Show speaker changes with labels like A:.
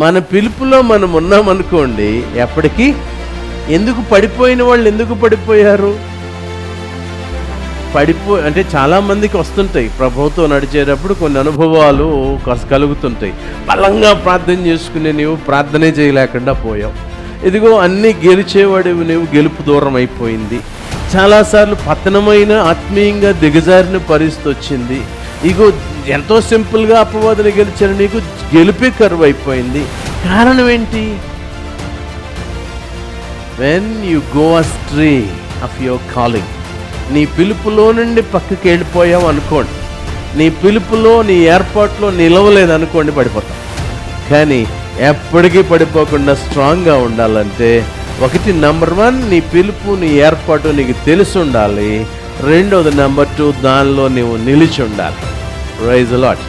A: మన పిలుపులో మనం ఉన్నామనుకోండి, ఎప్పటికీ ఎందుకు పడిపోయిన వాళ్ళు ఎందుకు పడిపోయారు? అంటే చాలామందికి వస్తుంటాయి, ప్రభువుతో నడిచేటప్పుడు కొన్ని అనుభవాలు కలుగుతుంటాయి. బలంగా ప్రార్థన చేసుకునే నీవు ప్రార్థనే చేయలేకుండా పోయావు. ఇదిగో అన్నీ గెలిచేవాడివి నీవు, గెలుపు దూరం అయిపోయింది. చాలాసార్లు పతనమైన ఆత్మీయంగా దిగజారిన పరిస్థితి వచ్చింది. ఇగో ఎంతో సింపుల్గా అపవాదులు గెలిచారు, నీకు గెలిపే కరువు అయిపోయింది. కారణం ఏంటి? When you go astray of your calling, నీ పిలుపులో నుండి పక్కకి వెళ్ళిపోయావు అనుకోండి, నీ పిలుపులో నీ ఏర్పాట్లో నిలవలేదు అనుకోండి, పడిపోతాం. కానీ ఎప్పటికీ పడిపోకుండా స్ట్రాంగ్గా ఉండాలంటే ఒకటి, నెంబర్ 1 నీ పిలుపు నీ ఏర్పాటు నీకు తెలిసి ఉండాలి. రెండోది నెంబర్ 2 దానిలో నీవు నిలిచి ఉండాలి. Praise the lord.